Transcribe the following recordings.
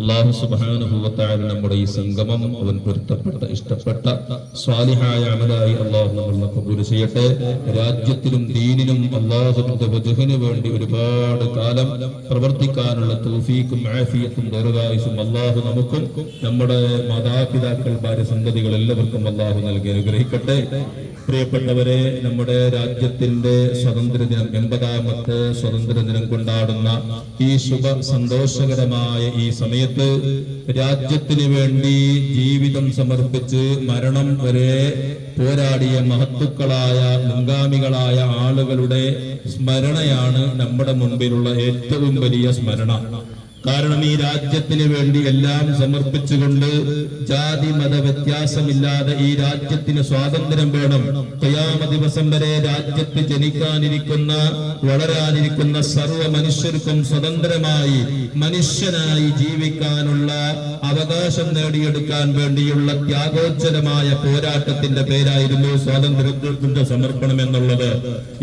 അല്ലാഹു സുബ്ഹാനഹു വ തആല നമ്മുടെ ഈ സംഗമം അവൻ പൊരുത്തപ്പെട്ട ഇഷ്ടപ്പെട്ട സ്വാലിഹായ അമലായി അല്ലാഹു നമ്മളെ കബൂൽ ചെയ്യട്ടെ. രാജ്യത്തിലും ദീനിനും അല്ലാഹുവിന്റെ വജ്ഹിന് വേണ്ടി ഒരുപാട് കാലം പ്രവർത്തിക്കാനുള്ള തൗഫീഖും ആഫിയത്തും ദീർഘായുസ്സും അല്ലാഹു നമുക്കും നമ്മുടെ മാതാപിതാക്കൾ ഭാര്യ സന്തതികൾ എല്ലാവർക്കും അല്ലാഹു നൽകി അനുഗ്രഹിക്കട്ടെ. പ്രിയപ്പെട്ടവരെ, നമ്മുടെ രാജ്യത്തിന്റെ സ്വാതന്ത്ര്യദിനം 80ാമത്തെ സ്വാതന്ത്ര്യദിനം കൊണ്ടാടുന്ന ഈ ശുഭ സന്തോഷകരമായ ഈ സമയത്ത് രാജ്യത്തിന് വേണ്ടി ജീവിതം സമർപ്പിച്ച് മരണം വരെ പോരാടിയ മഹത്തുക്കളായ മുൻഗാമികളായ ആളുകളുടെ സ്മരണയാണ് നമ്മുടെ മുൻപിലുള്ള ഏറ്റവും വലിയ സ്മരണ. കാരണം ഈ രാജ്യത്തിന് വേണ്ടി എല്ലാം സമർപ്പിച്ചുകൊണ്ട് ജാതി മത വ്യത്യാസമില്ലാതെ ഈ രാജ്യത്തിന് സ്വാതന്ത്ര്യം വേണം. ഖിയാമത്ത് ദിവസം വരെ രാജ്യത്ത് ജനിക്കാനിരിക്കുന്ന വളരാനിരിക്കുന്ന സർവ്വ മനുഷ്യർക്കും സ്വതന്ത്രമായി മനുഷ്യനായി ജീവിക്കാനുള്ള അവകാശം നേടിയെടുക്കാൻ വേണ്ടിയുള്ള ത്യാഗോജ്ജലമായ പോരാട്ടത്തിന്റെ പേരായിരുന്നു സ്വാതന്ത്ര്യത്തിന്റെ സമർപ്പണം എന്നുള്ളത്.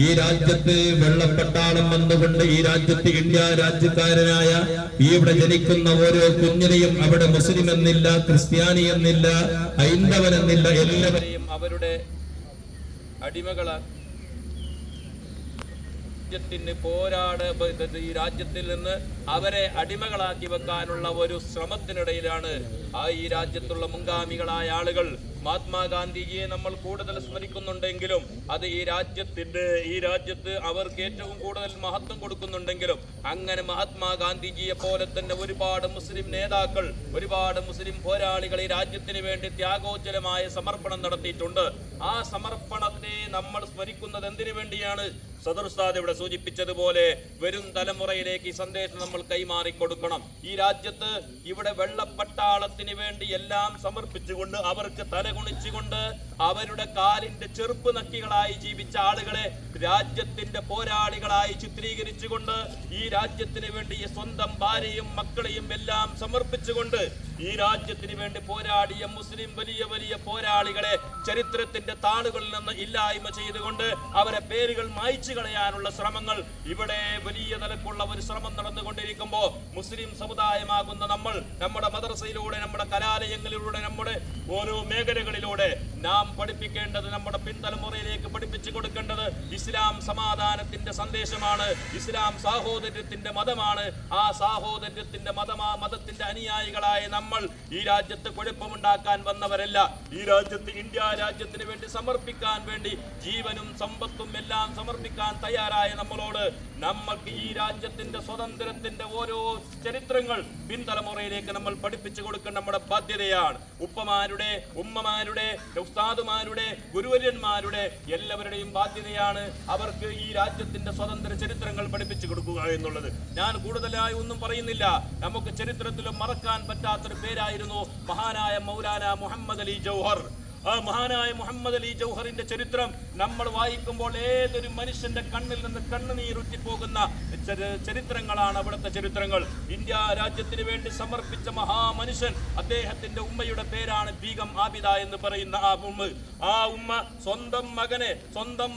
ഈ രാജ്യത്ത് വെള്ളപ്പട്ടാളം വന്നുകൊണ്ട് ഈ രാജ്യത്ത് ഇന്ത്യ രാജ്യക്കാരനായ ഇവിടെ ജനിക്കുന്ന ഓരോ കുഞ്ഞിനെയും അവിടെ മുസ്ലിം എന്നില്ല, ക്രിസ്ത്യാനി എന്നില്ല, ഹൈന്ദവൻ എന്നില്ല, എല്ലാവരെയും അവരുടെ അടിമകളാക്കി ഈ രാജ്യത്തിൽ നിന്ന് അവരെ അടിമകളാക്കി വെക്കാനുള്ള ഒരു ശ്രമത്തിനിടയിലാണ് ഈ രാജ്യത്തുള്ള മുൻഗാമികളായ ആളുകൾ. മഹാത്മാഗാന്ധിജിയെ നമ്മൾ കൂടുതൽ സ്മരിക്കുന്നുണ്ടെങ്കിലും അത് ഈ രാജ്യത്ത് അവർക്ക് ഏറ്റവും കൂടുതൽ മഹത്വം കൊടുക്കുന്നുണ്ടെങ്കിലും അങ്ങനെ മഹാത്മാഗാന്ധിജിയെ പോലെ തന്നെ ഒരുപാട് മുസ്ലിം നേതാക്കൾ, ഒരുപാട് മുസ്ലിം പോരാളികൾ ഈ രാജ്യത്തിന് വേണ്ടി ത്യാഗോജ്ജലമായ സമർപ്പണം നടത്തിയിട്ടുണ്ട്. ആ സമർപ്പണത്തെ നമ്മൾ സ്മരിക്കുന്നത് എന്തിനു വേണ്ടിയാണ്? സദർ ഉസ്താദ് ഇവിടെ സൂചിപ്പിച്ചതുപോലെ വരും തലമുറയിലേക്ക് ഈ സന്ദേശം നമ്മൾ കൈമാറി കൊടുക്കണം. ഈ രാജ്യത്ത് ഇവിടെ വെള്ളപ്പട്ടാളത്തിന് വേണ്ടി എല്ലാം സമർപ്പിച്ചുകൊണ്ട് അവർക്ക് തലകുണിച്ചുകൊണ്ട് അവരുടെ കാലിന്റെ ചെറുപ്പ് നക്കികളായി ജീവിച്ച ആളുകളെ രാജ്യത്തിന്റെ പോരാളികളായി ചിത്രീകരിച്ചുകൊണ്ട് ഈ രാജ്യത്തിന് വേണ്ടി സ്വന്തം ഭാര്യയും മക്കളെയും എല്ലാം സമർപ്പിച്ചുകൊണ്ട് ഈ രാജ്യത്തിന് വേണ്ടി പോരാടിയ മുസ്ലിം വലിയ വലിയ പോരാളികളെ ചരിത്രത്തിന്റെ താളുകളിൽ നിന്ന് ഇല്ലായ്മ ചെയ്തുകൊണ്ട് അവരെ പേരുകൾ മായ്ച്ചു കളയാനുള്ള ശ്രമങ്ങൾ ഇവിടെ വലിയ നിലക്കുള്ള ഒരു ശ്രമം നടന്നുകൊണ്ടിരിക്കുമ്പോൾ മുസ്ലിം സമുദായമാകുന്ന നമ്മൾ നമ്മുടെ മദ്രസയിലൂടെ, നമ്മുടെ കലാലയങ്ങളിലൂടെ, നമ്മുടെ ഓരോ മേഖലകളിലൂടെ നാം പഠിപ്പിക്കേണ്ടത്, നമ്മുടെ പിൻതലമുറയിലേക്ക് പഠിപ്പിച്ചു കൊടുക്കേണ്ടത് ഇസ്ലാം സമാധാനത്തിന്റെ സന്ദേശമാണ്. ഇസ്ലാം സാഹോദര്യത്തിന്റെ മതമാണ്. ആ സാഹോദര്യത്തിന്റെ മതത്തിന്റെ അനുയായികളായ നമ്മൾ ഈ രാജ്യത്ത് കുഴപ്പമുണ്ടാക്കാൻ വന്നവരല്ല. ഈ രാജ്യത്ത് ഇന്ത്യ രാജ്യത്തിന് വേണ്ടി സമർപ്പിക്കാൻ വേണ്ടി ജീവനും സമ്പത്തും എല്ലാം സമർപ്പിക്കാൻ തയ്യാറായ നമ്മളോട് നമ്മൾക്ക് ഈ രാജ്യത്തിന്റെ സ്വാതന്ത്ര്യത്തിന്റെ ഓരോ ചരിത്രങ്ങൾ പിൻതലമുറയിലേക്ക് നമ്മൾ പഠിപ്പിച്ചു കൊടുക്കേണ്ട നമ്മുടെ ബാധ്യതയാണ്. ഉപ്പമാരുടെ, ഉമ്മമാരുടെ, ഉസ്താദുമാരുടെ, ഗുരുവര്യന്മാരുടെ എല്ലാവരുടെയും ബാധ്യതയാണ് അവർക്ക് ഈ രാജ്യത്തിന്റെ സ്വതന്ത്ര ചരിത്രങ്ങൾ പഠിപ്പിച്ചു കൊടുക്കുക എന്നുള്ളത്. ഞാൻ കൂടുതലായി ഒന്നും പറയുന്നില്ല. നമുക്ക് ചരിത്രത്തിലും മറക്കാൻ പറ്റാത്തൊരു പേരായിരുന്നു മഹാനായ മൗലാന മുഹമ്മദ് അലി ജൗഹർ. ആ മഹാനായ മുഹമ്മദ് അലി ജൗഹറിന്റെ ചരിത്രം നമ്മൾ വായിക്കുമ്പോൾ ഏതൊരു മനുഷ്യന്റെ കണ്ണിൽ നിന്ന് കണ്ണുനീരുറ്റിപ്പോകുന്ന ചരിത്രങ്ങളാണ് അവിടുത്തെ ചരിത്രങ്ങൾ. ഇന്ത്യ രാജ്യത്തിന് വേണ്ടി സമർപ്പിച്ച മഹാമനുഷ്യൻ, അദ്ദേഹത്തിന്റെ ഉമ്മയുടെ പേരാണ് ബീഗം ആബിദ എന്ന് പറയുന്ന ആ ഉമ്മ സ്വന്തം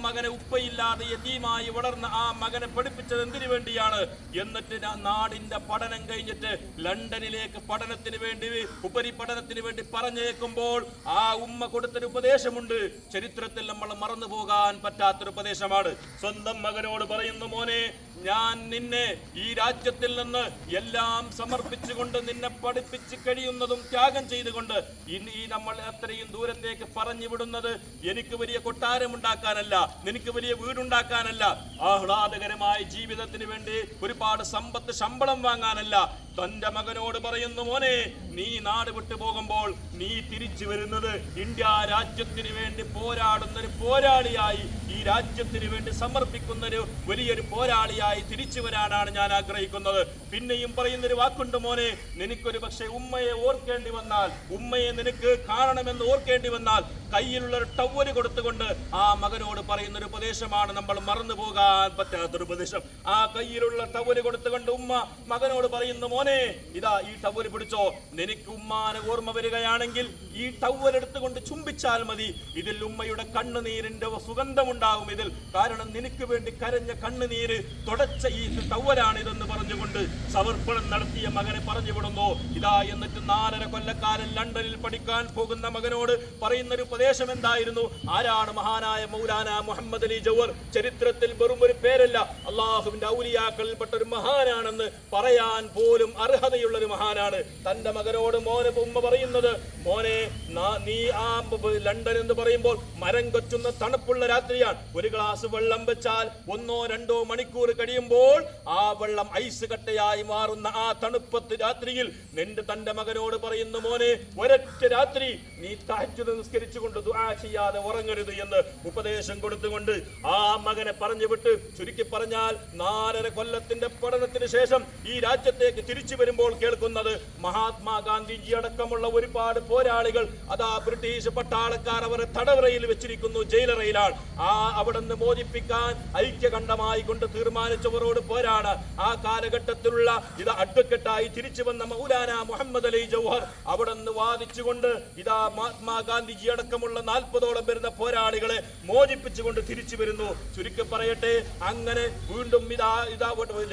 മകനെ ഉപ്പയില്ലാതെ യതീമായി വളർന്ന ആ മകനെ പഠിപ്പിച്ചത് എന്തിനു വേണ്ടിയാണ്? എന്നിട്ട് നാടിന്റെ പഠനം കഴിഞ്ഞിട്ട് ലണ്ടനിലേക്ക് പഠനത്തിന് വേണ്ടി, ഉപരിപഠനത്തിന് വേണ്ടി പറഞ്ഞേക്കുമ്പോൾ ആ ഉമ്മ കൊടുത്തൊരു ഉപദേശമുണ്ട്. ചരിത്രത്തിൽ നമ്മൾ മറന്നു പോകാൻ പറ്റാത്തൊരു ഉപദേശമാണ്. സ്വന്തം മകനോട് പറയുന്നു, മോനെ, ഞാൻ നിന്നെ ഈ രാജ്യത്തിൽ നിന്ന് എല്ലാം സമർപ്പിച്ചുകൊണ്ട് നിന്നെ പഠിപ്പിച്ച് കഴിയുന്നതും ത്യാഗം ചെയ്തുകൊണ്ട് ഇനി നമ്മൾ അത്രയും ദൂരത്തേക്ക് പറഞ്ഞു വിടുന്നത് എനിക്ക് വലിയ കൊട്ടാരമുണ്ടാക്കാനല്ല, നിനക്ക് വലിയ വീടുണ്ടാക്കാനല്ല, ആഹ്ലാദകരമായ ജീവിതത്തിന് വേണ്ടി ഒരുപാട് സമ്പത്ത് ശമ്പളം വാങ്ങാനല്ല. തന്റെ മകനോട് പറയുന്നു, മോനെ, നീ നാട് വിട്ടു പോകുമ്പോൾ നീ തിരിച്ചു വരുന്നത് ഇന്ത്യ രാജ്യത്തിന് വേണ്ടി പോരാടുന്ന ഒരു പോരാളിയായി, ഈ രാജ്യത്തിന് വേണ്ടി സമർപ്പിക്കുന്ന ഒരു വലിയൊരു പോരാളിയായി തിരിച്ചു വരാനാണ് ഞാൻ ആഗ്രഹിക്കുന്നത്. പിന്നെയും പറയുന്നൊരു വാക്കുണ്ട്, മോനെ, നിനക്കൊരു പക്ഷേ ഉമ്മയെ ഓർക്കേണ്ടി വന്നാൽ, ഉമ്മയെ നിനക്ക് കാണണമെന്ന് ഓർക്കേണ്ടി വന്നാൽ കയ്യിലുള്ള ഒരു ടവല് കൊടുത്തുകൊണ്ട് ആ മകനോട് പറയുന്നൊരു ഉപദേശമാണ് നമ്മൾ മറന്നു പോകാൻ പറ്റാത്തൊരു ഉപദേശം. ആ കയ്യിലുള്ള ടവല് കൊടുത്തുകൊണ്ട് ഉമ്മ മകനോട് പറയുന്നു, മോനെ, ഇതാ ഈ ടവല് പിടിച്ചോ, നിനക്ക് ഉമ്മാനെ ഓർമ്മ വരികയാണെങ്കിൽ ഈ ടവൽ എടുത്തുകൊണ്ട് ചുംബിച്ചാൽ മതി. ഇതിൽ ഉമ്മയുടെ കണ്ണുനീരിന്റെ സുഗന്ധമുണ്ടാകും ഇതിൽ. കാരണം നിനക്ക് വേണ്ടി കരഞ്ഞ കണ്ണുനീര് പടച്ച ഈ തവ്വലാണിതെന്ന് പറഞ്ഞുകൊണ്ട് സമർപ്പണം നടത്തിയ മകനെ പറഞ്ഞു വിടുന്നു. ഇതാ എന്നിട്ട് 4.5 കൊല്ലക്കാരൻ ലണ്ടനിൽ പഠിക്കാൻ പോകുന്ന മകനോട് പറയുന്ന ഒരു ഉപദേശം എന്തായിരുന്നു? ആരാണ് മഹാനായ മൗലാന മുഹമ്മദ് അലി ജൗഹർ? ചരിത്രത്തിൽ വെറും ഒരു പേരല്ല, അള്ളാഹുവിന്റെ ഔലിയാക്കളിൽപ്പെട്ട ഒരു മഹാനാണെന്ന് പറയാൻ പോലും അർഹതയുള്ള ഒരു മഹാനാണ്. തന്റെ മകനോട് ഉമ്മ പറയുന്നത്, മോനെ നീ ആ ലണ്ടൻ എന്ന് പറയുമ്പോൾ മരം കൊച്ചുന്ന തണുപ്പുള്ള രാത്രിയാണ്. ഒരു ഗ്ലാസ് വെള്ളം വെച്ചാൽ 1-2 മണിക്കൂർ കഴിയുമ്പോൾ ആ വെള്ളം ഐസ് കട്ടയായി മാറുന്ന ആ തണുപ്പത്ത് രാത്രിയിൽ തന്റെ മകനോട് പറയുന്നു, മോനെ ഒരൊറ്റ രാത്രി നീ തഹജ്ജുദ് നിസ്കരിച്ചുകൊണ്ട് ദുആ ചെയ്യാതെ ഉറങ്ങരുത് എന്ന് ഉപദേശം കൊടുത്തുകൊണ്ട് ആ മകനെ പറഞ്ഞു വിട്ട്, ചുരുക്കി പറഞ്ഞാൽ 4.5 കൊല്ലത്തിന്റെ പഠനത്തിന് ശേഷം ഈ രാജ്യത്തേക്ക് തിരിച്ചു വരുമ്പോൾ കേൾക്കുന്നത്, മഹാത്മാഗാന്ധിജി അടക്കമുള്ള ഒരുപാട് പോരാളികൾ അതാ ബ്രിട്ടീഷ് പട്ടാളക്കാർ അവരെ തടവറയിൽ വെച്ചിരിക്കുന്നു, ജയിലറയിലാണ്. അവിടെ നിന്ന് മോചിപ്പിക്കാൻ ഐക്യകണ്ഠമായി കൊണ്ട് തീർമാനിച്ചവരോട് പോരാണ്. ആ കാലഘട്ടത്തിലുള്ള ഇത് അഡ്വക്കറ്റായി തിരിച്ചു വന്ന മൗലാന മുഹമ്മദ് അലി ജൗഹർ അവിടെ നിന്ന് വാദിച്ചുകൊണ്ട് ഇതാ മഹാത്മാഗാന്ധിജി അടക്കമുള്ള 40ഓളം വരുന്ന പോരാളികളെ മോചിപ്പിച്ചുകൊണ്ട് തിരിച്ചു വരുന്നു. ചുരുക്കി പറയട്ടെ, അങ്ങനെ വീണ്ടും ഇതാ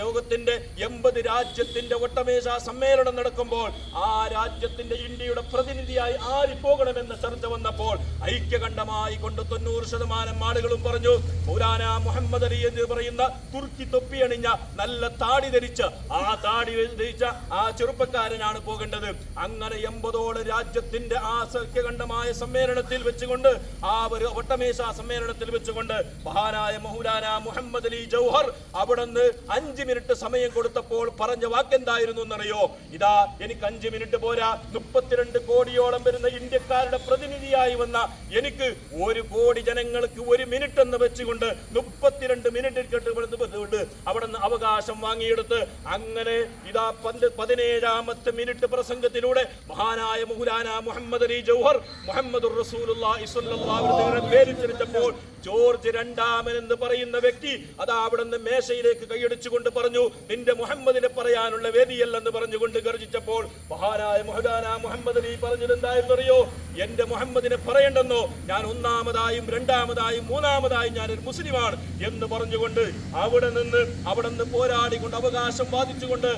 ലോകത്തിന്റെ 80 രാജ്യത്തിന്റെ ഒട്ടമേശ സമ്മേളനം നടക്കുമ്പോൾ ആ രാജ്യത്തിന്റെ ഇന്ത്യയുടെ പ്രതിനിധിയായി ആര് പോകണമെന്ന ചർച്ച വന്നപ്പോൾ ഐക്യകണ്ഠമായി കൊണ്ട് 90% ആളുകളും പറഞ്ഞു, മൗലാന മുഹമ്മദ് അലി എന്ന് പറയുന്ന തുർക്കി തൊപ്പിയണിഞ്ഞ നല്ല താടി ധരിച്ച ആ ചെറുപ്പക്കാരനാണ് പോകേണ്ടത്. അങ്ങനെ 80ഓളം രാജ്യത്തിന്റെ ആ ഐക്യകണ്ഠമായ സമ്മേളനത്തിൽ വെച്ചുകൊണ്ട് ആ ഒരു ഒട്ടമേശ സമ്മേളനത്തിൽ വെച്ചുകൊണ്ട് മഹാനായ മൗലാന മുഹമ്മദ് അലി ജൗഹർ അവിടുന്ന് 5 മിനിറ്റ് സമയം കൊടുത്തപ്പോൾ പറഞ്ഞ വാക്കെന്തായിരുന്നു എന്നറിയോ? ഇതാ എനിക്ക് 5 മിനിറ്റ് പോരാ, 32 കോടിയോളം വരുന്ന ഇന്ത്യക്കാരുടെ പ്രതിനിധിയായി വന്ന എനിക്ക് 1 കോടി ജനങ്ങൾക്ക് 1 മിനിറ്റ് എന്ന് വെച്ചുകൊണ്ട് 32 മിനിറ്റ് അവിടുന്ന് അവകാശം വാങ്ങിയെടുത്ത് അങ്ങനെ ഇതാ 17ാമത്തെ മിനിറ്റ് പ്രസംഗത്തിലൂടെ മഹാനായ മൗലാന മുഹമ്മദ് അലി ജൗഹർ മുഹമ്മദുർ റസൂലുള്ളാഹി സ്വല്ലല്ലാഹു അലൈഹി വസല്ലം പേര് ഉച്ചരിച്ചപ്പോൾ ജോർജ് രണ്ടാമൻ എന്ന് പറയുന്ന വ്യക്തി അതാ അവിടുന്ന് മേശയിലേക്ക് കൈയടിച്ചുകൊണ്ട് പറഞ്ഞു, നിന്റെ മുഹമ്മദിനെ പറയാനുള്ള വേദിയല്ലെന്ന് പറഞ്ഞുകൊണ്ട് ഗർജിച്ചപ്പോൾ മഹാനായ മൗലാന മുഹമ്മദ് അലി പറഞ്ഞത് എന്തായിരുന്നു അറിയോ? എന്റെ മുഹമ്മദിനെ പറയണ്ടെന്നോ, ഞാൻ 1ാമതായും 2ാമതായും 3ാമതായും ഞാനൊരു മുസ്ലിമാണ് എന്ന് പറഞ്ഞുകൊണ്ട് അവിടെ നിന്ന് പോരാടിക്കൊണ്ട് അവകാശം വാദിച്ചുകൊണ്ട്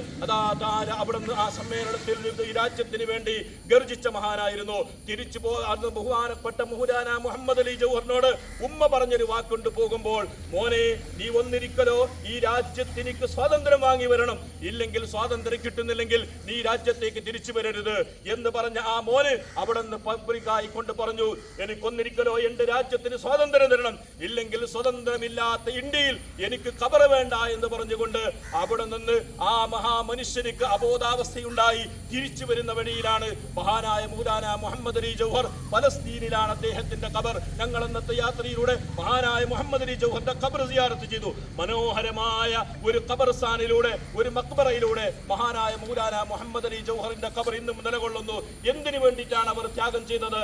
അവിടുന്ന് ആ സമ്മേളനത്തിൽ നിന്ന് ഈ രാജ്യത്തിന് വേണ്ടി ഗർജിച്ച മഹാനായിരുന്നു. തിരിച്ചു അന്ന് ബഹുമാനപ്പെട്ട മൗലാന മുഹമ്മദ് അലി ജൗഹറിനോട് ഉമ്മ പറഞ്ഞൊരു വാക്കൊണ്ട് പോകുമ്പോൾ, മോനെ നീ ഒന്നിരിക്കലോ ഈ രാജ്യത്തിനിക്ക് സ്വാതന്ത്ര്യം വാങ്ങി വരണം, ഇല്ലെങ്കിൽ സ്വാതന്ത്ര്യം കിട്ടുന്നില്ലെങ്കിൽ നീ രാജ്യത്തേക്ക് തിരിച്ചു വരരുത് എന്ന് പറഞ്ഞ ആ മോന് അവിടെ നിന്ന് പബ്ലിക്കായി കൊണ്ട് പറഞ്ഞു, എനിക്കൊന്നിരിക്കലോ എന്റെ രാജ്യത്തിന് സ്വാതന്ത്ര്യം തരണം, ഇല്ലെങ്കിൽ സ്വതന്ത്രമില്ലാത്ത ഇന്ത്യയിൽ എനിക്ക് ഖബർ വേണ്ട എന്ന് പറഞ്ഞുകൊണ്ട് അവിടെ നിന്ന് ആ മഹാമനുഷ്യനിക്ക് അബോധാവസ്ഥയുണ്ടായി തിരിച്ചു വരുന്ന വഴിയിലാണ് മഹാനായ മൗലാന മുഹമ്മദ് അലി ജൗഹർ. പലസ്തീനിലാണ് അദ്ദേഹത്തിന്റെ ഖബർ. ഞങ്ങൾ അന്നത്തെ യാത്രയിലൂടെ മഹാനായ മുഹമ്മദ് അലി ജൗഹറിന്റെ ഖബർ സിയാറത്ത് ചെയ്തു. മനോഹരമായ ഒരു ഖബർസ്ഥാനിലൂടെ, ഒരു മക്ബറയിലൂടെ മഹാനായ മൗലാന മുഹമ്മദ് അലി ജൗഹറിന്റെ ഖബർ ഇന്നും നിലകൊള്ളുന്നു. എന്തിനു വേണ്ടിയിട്ടാണ് അവർ ത്യാഗം ചെയ്തത്?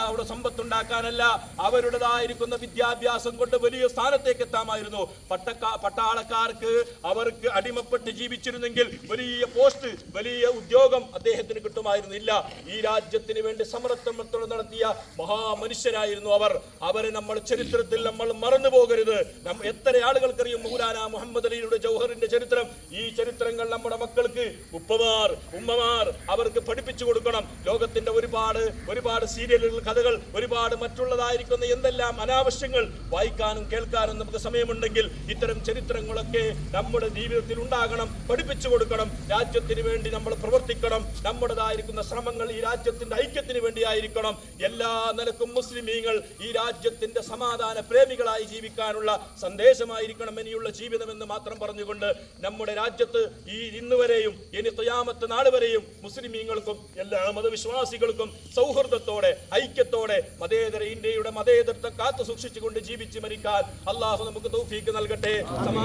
അവിടെ സമ്പത്തുണ്ടാക്കാനല്ല, അവരുടേതായിരിക്കുന്ന വിദ്യാഭ്യാസം കൊണ്ട് വലിയ സ്ഥാനത്തേക്ക് എത്താമായിരുന്നു. പട്ടാളക്കാർക്ക് അവർക്ക് അടിമപ്പെട്ട് ജീവിച്ചിരുന്നെങ്കിൽ വലിയ പോസ്റ്റ്, വലിയ ഉദ്യോഗം അദ്ദേഹത്തിന് കിട്ടുമായിരുന്നില്ല. ഈ രാജ്യത്തിന് വേണ്ടി സമരത്തോടെ നടത്തിയ മഹാമനുഷ്യരായിരുന്നു അവരെ നമ്മൾ ചരിത്രത്തിൽ നമ്മൾ മറന്നു പോകരുത്. എത്ര ആളുകൾക്കറിയും മൗലാന മുഹമ്മദ് അലിയുടെ ജൗഹറിന്റെ ചരിത്രം? ഈ ചരിത്രങ്ങൾ നമ്മുടെ മക്കൾക്ക്, ഉപ്പമാർ ഉമ്മമാർ അവർക്ക് പഠിപ്പിച്ചു കൊടുക്കണം. ലോകത്തിന്റെ ഒരുപാട് സീരിയലുകൾ, കഥകൾ, ഒരുപാട് മറ്റുള്ളതായിരിക്കുന്ന എന്തെല്ലാം അനാവശ്യങ്ങൾ വായിക്കാനും കേൾക്കാനും നമുക്ക് സമയമുണ്ടെങ്കിൽ ഇത്തരം ചരിത്രങ്ങളൊക്കെ നമ്മുടെ ജീവിതത്തിൽ ഉണ്ടാകണം, പഠിപ്പിച്ചു കൊടുക്കണം. രാജ്യത്തിന് വേണ്ടി നമ്മൾ പ്രവർത്തിക്കണം. നമ്മുടേതായിരിക്കുന്ന ശ്രമങ്ങൾ ഈ രാജ്യത്തിന്റെ ഐക്യത്തിന് വേണ്ടിയായിരിക്കണം. എല്ലാ നിലക്കും മുസ്ലിമീങ്ങൾ ഈ രാജ്യത്തിന്റെ സമാധാന പ്രേമികളായി ജീവിക്കാനുള്ള സന്ദേശമായിരിക്കണം ഇനിയുള്ള ജീവിതം എന്ന് മാത്രം പറഞ്ഞുകൊണ്ട് നമ്മുടെ രാജ്യത്ത് ഈ ഇന്നുവരെയും ഇനി ഖിയാമത്ത് നാൾ വരെയും മുസ്ലിമീങ്ങൾക്കും എല്ലാ മതവിശ്വാസികൾക്കും സൗഹൃദത്തോടെ, ഐക്യത്തോടെ മതേതര ഇന്ത്യയുടെ മതേതരത്തെ കാത്തു സൂക്ഷിച്ചുകൊണ്ട് ജീവിച്ച് മരിക്കാൻ അള്ളാഹു നമുക്ക് തൗഫീക്ക് നൽകട്ടെ. സമാധാനം